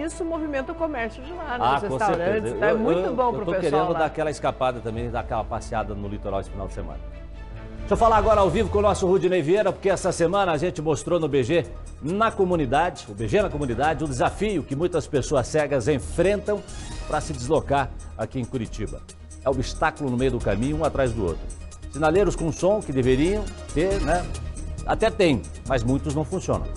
isso movimenta o comércio de lá, nos com restaurantes. certeza. É muito bom pro pessoal. Eu tô querendo lá. dar aquela escapada também, dar aquela passeada no litoral esse final de semana. Deixa eu falar agora ao vivo com o nosso Rudinei Vieira, porque essa semana a gente mostrou no BG na comunidade, o BG na comunidade, o desafio que muitas pessoas cegas enfrentam para se deslocar aqui em Curitiba. É obstáculo no meio do caminho, um atrás do outro. Sinaleiros com som que deveriam ter, né? Até tem, mas muitos não funcionam.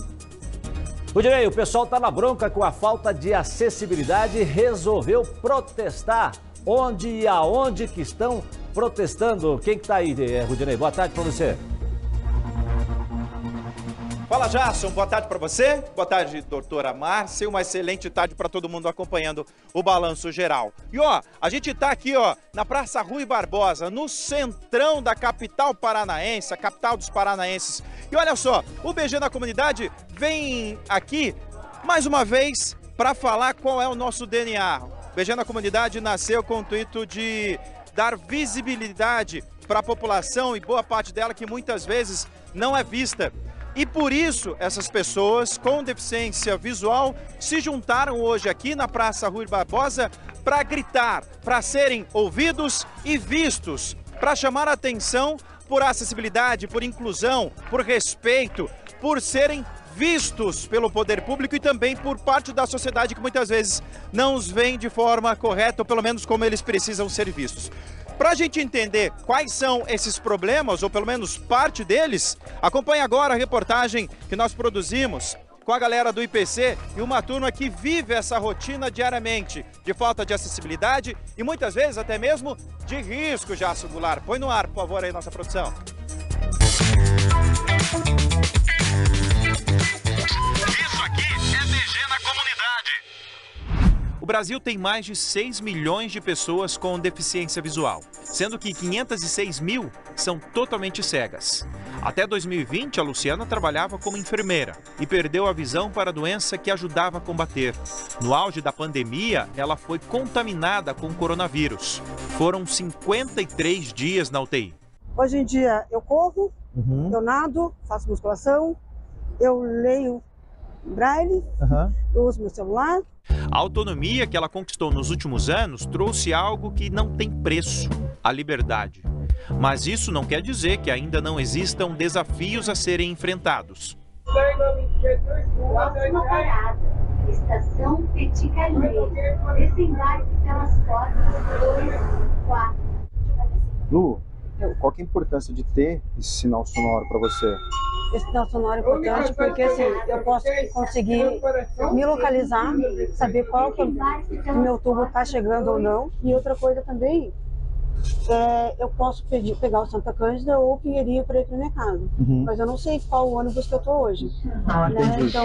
Rudinei, o pessoal está na bronca com a falta de acessibilidade e resolveu protestar. Onde e aonde que estão protestando? Quem que tá aí, Rudinei? Boa tarde para você. Fala, Jasson. Boa tarde para você. Boa tarde, doutora Márcia. Uma excelente tarde para todo mundo acompanhando o Balanço Geral. E ó, a gente tá aqui, ó, na Praça Rui Barbosa, no centrão da capital paranaense, a capital dos paranaenses. E olha só, o BG na comunidade vem aqui mais uma vez para falar qual é o nosso DNA. O BG na comunidade nasceu com o intuito de dar visibilidade para a população e boa parte dela que muitas vezes não é vista. E por isso essas pessoas com deficiência visual se juntaram hoje aqui na Praça Rui Barbosa para gritar, para serem ouvidos e vistos, para chamar a atenção por acessibilidade, por inclusão, por respeito, por serem vistos pelo poder público e também por parte da sociedade que muitas vezes não os vê de forma correta, ou pelo menos como eles precisam ser vistos. Para a gente entender quais são esses problemas, ou pelo menos parte deles, acompanhe agora a reportagem que nós produzimos com a galera do IPC e uma turma que vive essa rotina diariamente de falta de acessibilidade e muitas vezes até mesmo de risco, Jássio Goulart. Põe no ar, por favor, aí nossa produção. Isso aqui é BG na comunidade. O Brasil tem mais de 6 milhões de pessoas com deficiência visual, sendo que 506 mil são totalmente cegas. Até 2020, a Luciana trabalhava como enfermeira e perdeu a visão para a doença que ajudava a combater. No auge da pandemia, ela foi contaminada com coronavírus. Foram 53 dias na UTI. Hoje em dia eu corro, eu nado, faço musculação, eu leio braille, eu uso meu celular. A autonomia que ela conquistou nos últimos anos trouxe algo que não tem preço, a liberdade. Mas isso não quer dizer que ainda não existam desafios a serem enfrentados. Próxima parada, Estação Petit Calais. Desembarque pelas portas 2, 4. Lu, qual que é a importância de ter esse sinal sonoro para você? Esse sinal sonoro é importante porque assim, eu posso conseguir me localizar, saber qual que o meu tubo está chegando ou não. E outra coisa também, eu posso pegar o Santa Cândida ou o Pinheirinho para ir para minha casa. Mas eu não sei qual ônibus que eu estou hoje. Né? Então,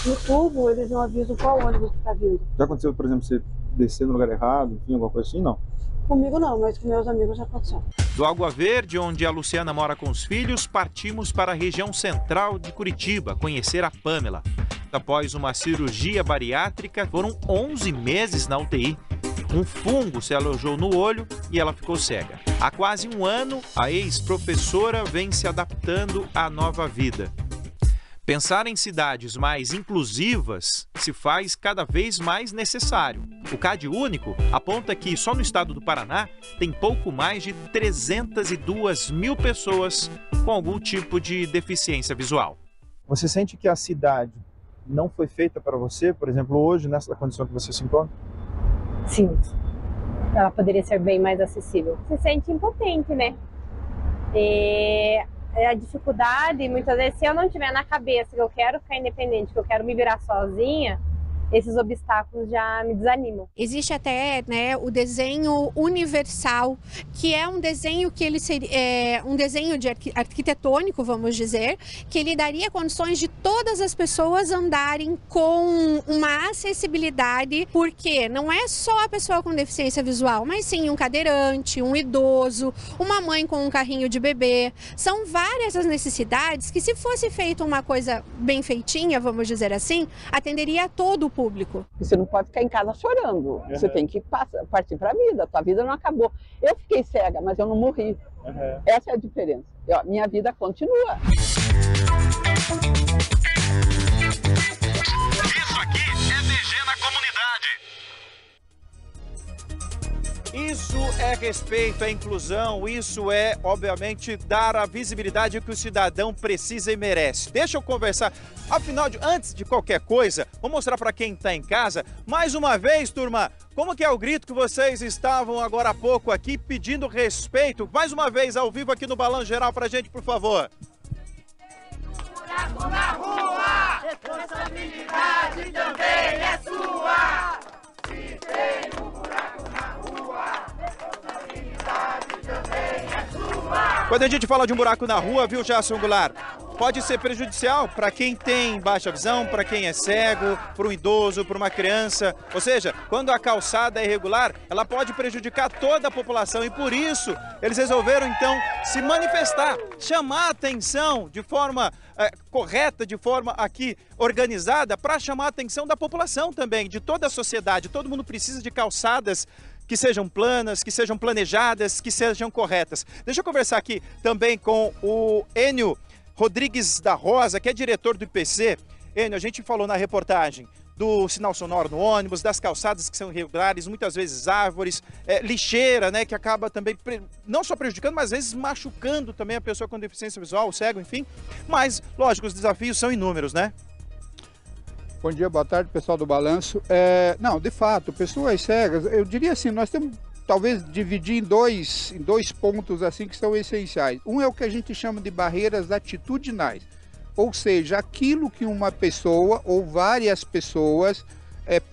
no tubo, eles não avisam qual ônibus que está vindo. Já aconteceu, por exemplo, você descer no lugar errado, enfim, alguma coisa assim? Não? Comigo não, mas com meus amigos já aconteceu. Do Água Verde, onde a Luciana mora com os filhos, partimos para a região central de Curitiba, conhecer a Pamela. Após uma cirurgia bariátrica, foram 11 meses na UTI. Um fungo se alojou no olho e ela ficou cega. Há quase um ano, a ex-professora vem se adaptando à nova vida. Pensar em cidades mais inclusivas se faz cada vez mais necessário. O CAD Único aponta que só no estado do Paraná tem pouco mais de 302 mil pessoas com algum tipo de deficiência visual. Você sente que a cidade não foi feita para você, por exemplo, hoje, nessa condição que você se encontra? Sim, ela poderia ser bem mais acessível. Se sente impotente, né? A dificuldade, muitas vezes, se eu não tiver na cabeça que eu quero ficar independente, que eu quero me virar sozinha, esses obstáculos já me desanimam. Existe até, né, o desenho universal, que é um desenho que ele seria um desenho de arquitetônico, vamos dizer, que ele daria condições de todas as pessoas andarem com uma acessibilidade, porque não é só a pessoa com deficiência visual, mas sim um cadeirante, um idoso, uma mãe com um carrinho de bebê. São várias as necessidades que, se fosse feita uma coisa bem feitinha, vamos dizer assim, atenderia a todo o público. Você não pode ficar em casa chorando, você tem que partir para a vida, tua vida não acabou. Eu fiquei cega, mas eu não morri. Essa é a diferença. Minha vida continua. Isso aqui é BG na comunidade. Isso é respeito à inclusão, isso é, obviamente, dar a visibilidade que o cidadão precisa e merece. Deixa eu conversar. Afinal, antes de qualquer coisa, vou mostrar para quem está em casa, mais uma vez, turma, como que é o grito que vocês estavam agora há pouco aqui pedindo respeito. Mais uma vez, ao vivo aqui no Balanço Geral pra gente, por favor. Buraco na rua, responsabilidade também é sua. Se tem um buraco na rua, responsabilidade também é sua. Quando a gente fala de um buraco na rua, viu, Jason Goulart? Pode ser prejudicial para quem tem baixa visão, para quem é cego, para um idoso, para uma criança. Ou seja, quando a calçada é irregular, ela pode prejudicar toda a população e por isso eles resolveram então se manifestar, chamar a atenção de forma correta, de forma aqui organizada, para chamar a atenção da população também, de toda a sociedade. Todo mundo precisa de calçadas que sejam planas, que sejam planejadas, que sejam corretas. Deixa eu conversar aqui também com o Enio Rodrigues da Rosa, que é diretor do IPC. Enio, a gente falou na reportagem do sinal sonoro no ônibus, das calçadas que são irregulares, muitas vezes árvores, lixeira, né, que acaba também não só prejudicando, mas às vezes machucando também a pessoa com deficiência visual, o cego, enfim. Mas, lógico, os desafios são inúmeros, né? Bom dia, boa tarde, pessoal do Balanço. Não, de fato, pessoas cegas, eu diria assim, nós temos talvez dividir em dois pontos assim que são essenciais. Um é o que a gente chama de barreiras atitudinais, ou seja, aquilo que uma pessoa ou várias pessoas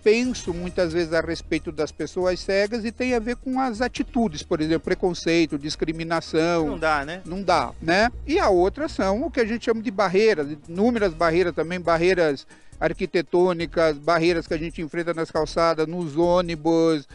pensam muitas vezes a respeito das pessoas cegas e tem a ver com as atitudes, por exemplo, preconceito, discriminação. Não dá, né? Não dá, né? E a outra são o que a gente chama de barreiras, inúmeras barreiras também, barreiras arquitetônicas, barreiras que a gente enfrenta nas calçadas, nos ônibus,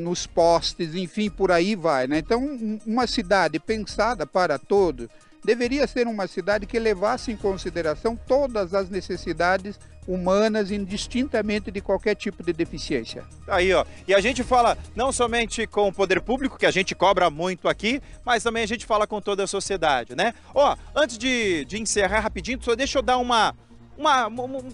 nos postes, enfim, por aí vai, né? Então, uma cidade pensada para todos deveria ser uma cidade que levasse em consideração todas as necessidades humanas, indistintamente de qualquer tipo de deficiência. Aí, ó, e a gente fala não somente com o poder público, que a gente cobra muito aqui, mas também a gente fala com toda a sociedade, né? Ó, antes de encerrar rapidinho, só deixa eu dar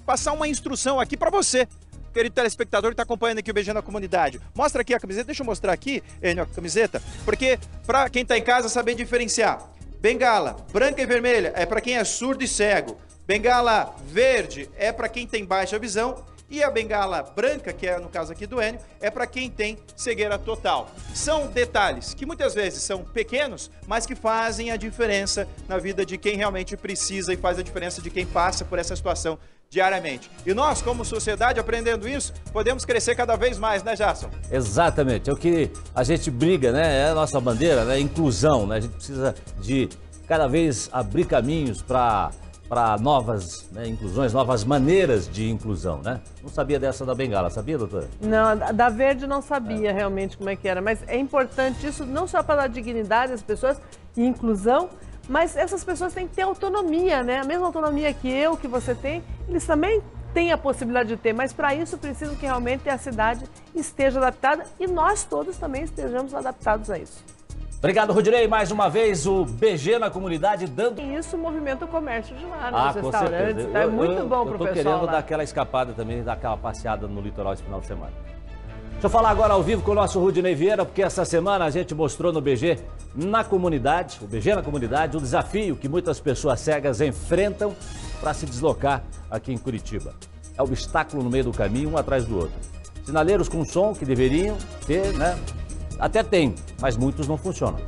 passar uma instrução aqui para você, querido telespectador que está acompanhando aqui o BG na Comunidade. Mostra aqui a camiseta, deixa eu mostrar aqui, Enio, a camiseta, porque para quem está em casa saber diferenciar. Bengala branca e vermelha é para quem é surdo e cego. Bengala verde é para quem tem baixa visão. E a bengala branca, que é no caso aqui do Enio, é para quem tem cegueira total. São detalhes que muitas vezes são pequenos, mas que fazem a diferença na vida de quem realmente precisa e faz a diferença de quem passa por essa situação diariamente. E nós, como sociedade, aprendendo isso, podemos crescer cada vez mais, né, Jason? Exatamente, é o que a gente briga, né? É a nossa bandeira, né? Inclusão, né? A gente precisa de cada vez abrir caminhos para novas inclusões, novas maneiras de inclusão, né? Não sabia dessa da bengala, sabia, doutora? Não, da verde não sabia realmente como é que era, mas é importante isso não só para dar dignidade às pessoas e inclusão, mas essas pessoas têm que ter autonomia, né? A mesma autonomia que eu, que você tem, eles também têm a possibilidade de ter, mas para isso precisam que realmente a cidade esteja adaptada e nós todos também estejamos adaptados a isso. Obrigado, Rudinei. Mais uma vez, o BG na Comunidade dando... Isso movimenta o comércio de lá, nos com restaurantes. certeza. É muito bom pro pessoal. Eu tô querendo lá. dar aquela escapada também, dar aquela passeada no litoral esse final de semana. Deixa eu falar agora ao vivo com o nosso Rudinei Vieira, porque essa semana a gente mostrou no BG na Comunidade, o BG na Comunidade, o desafio que muitas pessoas cegas enfrentam para se deslocar aqui em Curitiba. É obstáculo no meio do caminho, um atrás do outro. Sinaleiros com som que deveriam ter, né? Até tem, mas muitos não funcionam.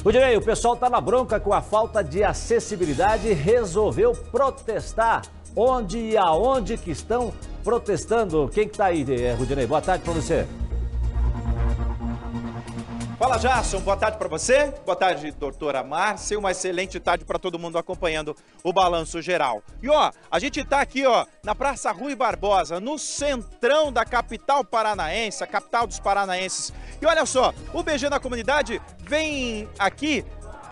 Rudinei, o pessoal está na bronca com a falta de acessibilidade e resolveu protestar. Onde e aonde que estão protestando? Quem que está aí, Rudinei? Boa tarde para você. Fala, Jason. Boa tarde para você. Boa tarde, doutora Márcia. Uma excelente tarde para todo mundo acompanhando o Balanço Geral. E, ó, a gente está aqui, ó, na Praça Rui Barbosa, no centrão da capital paranaense, a capital dos paranaenses. E olha só, o BG na Comunidade vem aqui,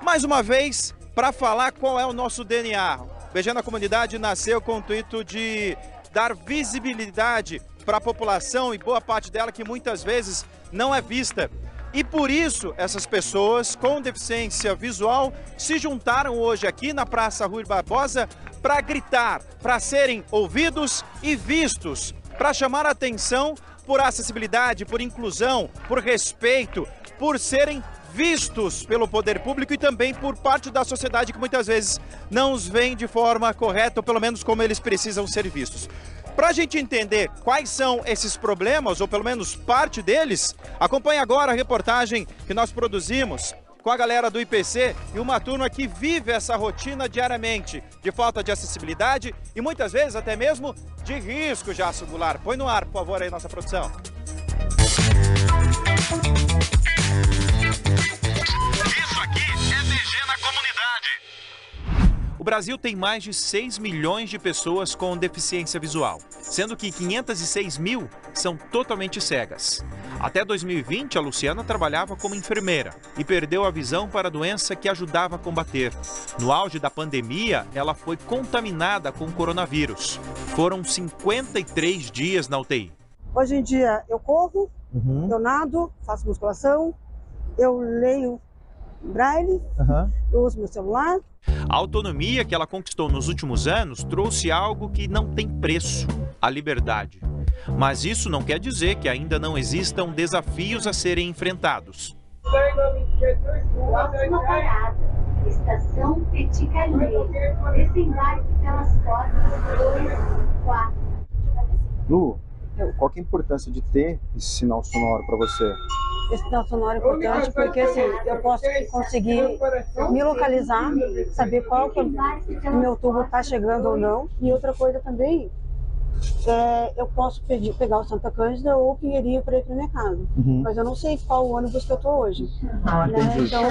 mais uma vez, para falar qual é o nosso DNA. O BG na Comunidade nasceu com o intuito de dar visibilidade para a população e boa parte dela que muitas vezes não é vista. E por isso, essas pessoas com deficiência visual se juntaram hoje aqui na Praça Rui Barbosa para gritar, para serem ouvidos e vistos. para chamar a atenção por acessibilidade, por inclusão, por respeito, por serem vistos pelo poder público e também por parte da sociedade que muitas vezes não os vê de forma correta, ou pelo menos como eles precisam ser vistos. Para a gente entender quais são esses problemas, ou pelo menos parte deles, acompanhe agora a reportagem que nós produzimos com a galera do IPC e uma turma que vive essa rotina diariamente de falta de acessibilidade e muitas vezes até mesmo de risco já singular. Põe no ar, por favor, aí nossa produção. Isso aqui é BG na comunidade. O Brasil tem mais de 6 milhões de pessoas com deficiência visual, sendo que 506 mil são totalmente cegas. Até 2020, a Luciana trabalhava como enfermeira e perdeu a visão para a doença que ajudava a combater. No auge da pandemia, ela foi contaminada com o coronavírus. Foram 53 dias na UTI. Hoje em dia eu corro, eu nado, faço musculação, eu leio braille, eu uso meu celular. A autonomia que ela conquistou nos últimos anos trouxe algo que não tem preço, a liberdade. Mas isso não quer dizer que ainda não existam desafios a serem enfrentados. Próxima parada, estação Petit Calais. Desembarque pelas portas 2, 4. Lu, qual que é a importância de ter esse sinal sonoro para você? Esse sinal sonoro é importante porque assim, eu posso conseguir me localizar, saber qual que o meu tubo está chegando ou não. E outra coisa também, eu posso pegar o Santa Cândida ou o Pinheirinho para ir para o mercado. Mas eu não sei qual ônibus que eu estou hoje. Então,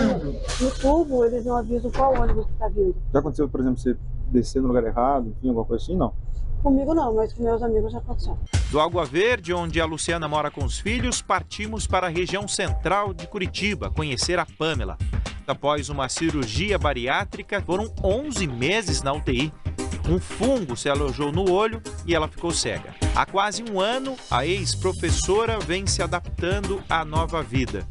no tubo, eles não avisam qual ônibus que está vindo. Já aconteceu, por exemplo, você descer no lugar errado, enfim, alguma coisa assim? Não? Comigo não, mas com meus amigos já aconteceu. Do Água Verde, onde a Luciana mora com os filhos, partimos para a região central de Curitiba, conhecer a Pamela. Após uma cirurgia bariátrica, foram 11 meses na UTI. Um fungo se alojou no olho e ela ficou cega. Há quase um ano, a ex-professora vem se adaptando à nova vida.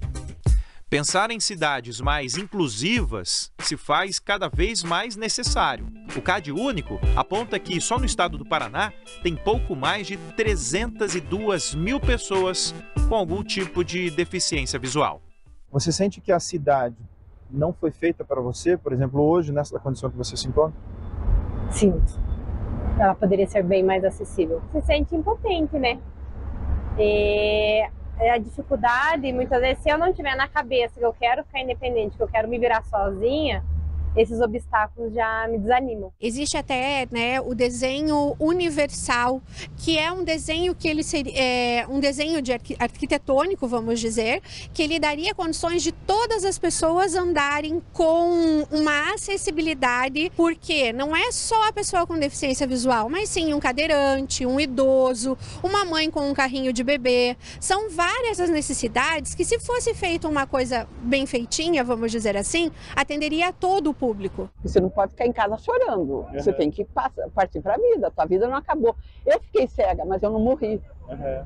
Pensar em cidades mais inclusivas se faz cada vez mais necessário. O CAD Único aponta que só no estado do Paraná tem pouco mais de 302 mil pessoas com algum tipo de deficiência visual. Você sente que a cidade não foi feita para você, por exemplo, hoje, nessa condição que você se encontra? Sim, ela poderia ser bem mais acessível. Se sente impotente, né? A dificuldade, muitas vezes, se eu não tiver na cabeça que eu quero ficar independente, que eu quero me virar sozinha, esses obstáculos já me desanimam. Existe até, né, o desenho universal, que é um desenho que ele seria um desenho arquitetônico, vamos dizer, que ele daria condições de todas as pessoas andarem com uma acessibilidade, porque não é só a pessoa com deficiência visual, mas sim um cadeirante, um idoso, uma mãe com um carrinho de bebê. São várias as necessidades que, se fosse feita uma coisa bem feitinha, vamos dizer assim, atenderia a todo o público. Você não pode ficar em casa chorando, você tem que partir para a vida, a tua vida não acabou. Eu fiquei cega, mas eu não morri.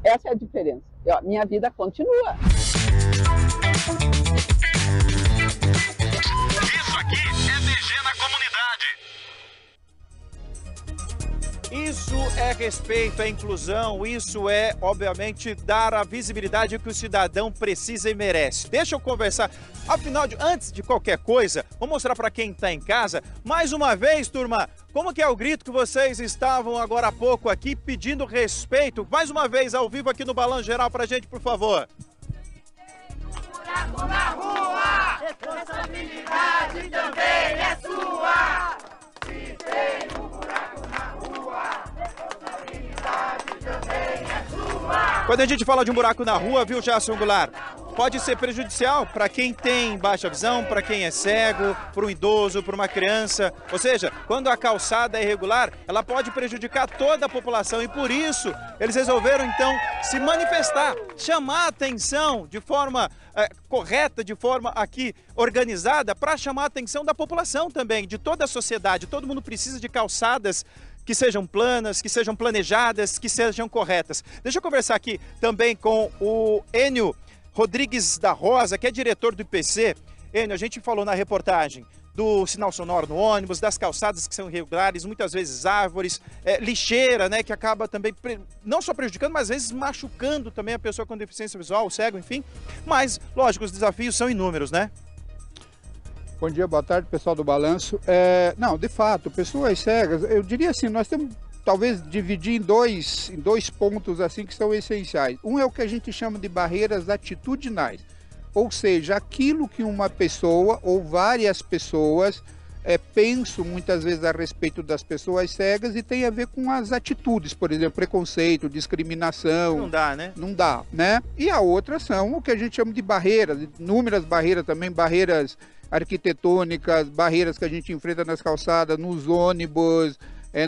Essa é a diferença. Minha vida continua. Isso aqui é BG na comunidade. Isso é respeito, é inclusão, isso é, obviamente, dar a visibilidade que o cidadão precisa e merece. Deixa eu conversar. Afinal, antes de qualquer coisa, vou mostrar para quem está em casa, mais uma vez, turma, como que é o grito que vocês estavam agora há pouco aqui pedindo respeito. Mais uma vez, ao vivo aqui no Balanço Geral pra gente, por favor. Buraco na rua, responsabilidade também é sua. Se tem um buraco na rua, responsabilidade também é sua. Quando a gente fala de um buraco na rua, viu, Jason Goulart? Pode ser prejudicial para quem tem baixa visão, para quem é cego, para um idoso, para uma criança. Ou seja, quando a calçada é irregular, ela pode prejudicar toda a população e por isso eles resolveram então se manifestar, chamar a atenção de forma correta, de forma aqui organizada, para chamar a atenção da população também, de toda a sociedade. Todo mundo precisa de calçadas que sejam planas, que sejam planejadas, que sejam corretas. Deixa eu conversar aqui também com o Enio Rodrigues da Rosa, que é diretor do IPC. Enio, a gente falou na reportagem do sinal sonoro no ônibus, das calçadas que são irregulares, muitas vezes árvores, lixeira, né, que acaba também não só prejudicando, mas às vezes machucando também a pessoa com deficiência visual, o cego, enfim. Mas, lógico, os desafios são inúmeros, né? Bom dia, boa tarde, pessoal do Balanço. Não, de fato, pessoas cegas, eu diria assim, nós temos talvez dividir em dois pontos assim que são essenciais. Um é o que a gente chama de barreiras atitudinais, ou seja, aquilo que uma pessoa ou várias pessoas pensam muitas vezes a respeito das pessoas cegas e tem a ver com as atitudes, por exemplo, preconceito, discriminação. Não dá, né? Não dá, né? E a outra são o que a gente chama de barreiras, inúmeras barreiras também, barreiras arquitetônicas, barreiras que a gente enfrenta nas calçadas, nos ônibus,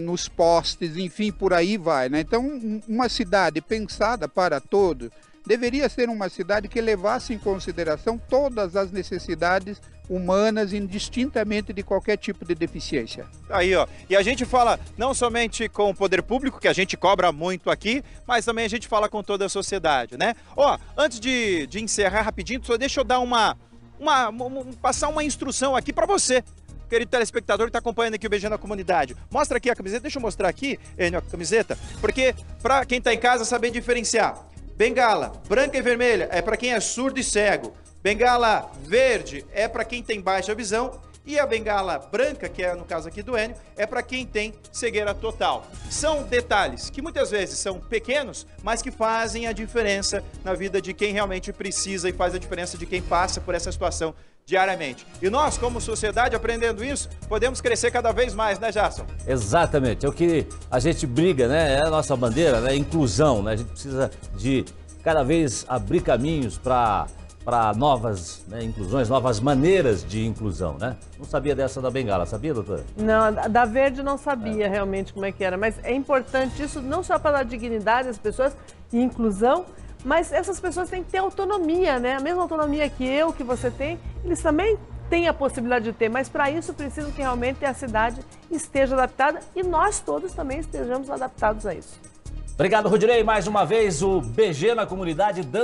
nos postes, enfim, por aí vai, né? Então, uma cidade pensada para todos deveria ser uma cidade que levasse em consideração todas as necessidades humanas, indistintamente de qualquer tipo de deficiência. Aí, ó, e a gente fala não somente com o poder público, que a gente cobra muito aqui, mas também a gente fala com toda a sociedade, né? Ó, antes de encerrar rapidinho, só deixa eu dar passar uma instrução aqui para você, querido telespectador que está acompanhando aqui o BG na Comunidade. Mostra aqui a camiseta, deixa eu mostrar aqui, Enio, a camiseta, porque para quem está em casa saber diferenciar. Bengala branca e vermelha é para quem é surdo e cego. Bengala verde é para quem tem baixa visão. E a bengala branca, que é no caso aqui do Enio, é para quem tem cegueira total. São detalhes que muitas vezes são pequenos, mas que fazem a diferença na vida de quem realmente precisa e faz a diferença de quem passa por essa situação diariamente. E nós, como sociedade, aprendendo isso, podemos crescer cada vez mais, né, Gerson? Exatamente, é o que a gente briga, né? É a nossa bandeira, né? Inclusão, né? A gente precisa de cada vez abrir caminhos para novas, né, inclusões, novas maneiras de inclusão, né? Não sabia dessa da bengala, sabia, doutora? Não, da verde não sabia realmente como é que era, mas é importante isso não só para a dignidade das pessoas e inclusão, mas essas pessoas têm que ter autonomia, né? A mesma autonomia que você tem, eles também têm a possibilidade de ter, mas para isso precisam que realmente a cidade esteja adaptada e nós todos também estejamos adaptados a isso. Obrigado, Rudinei, mais uma vez o BG na Comunidade dando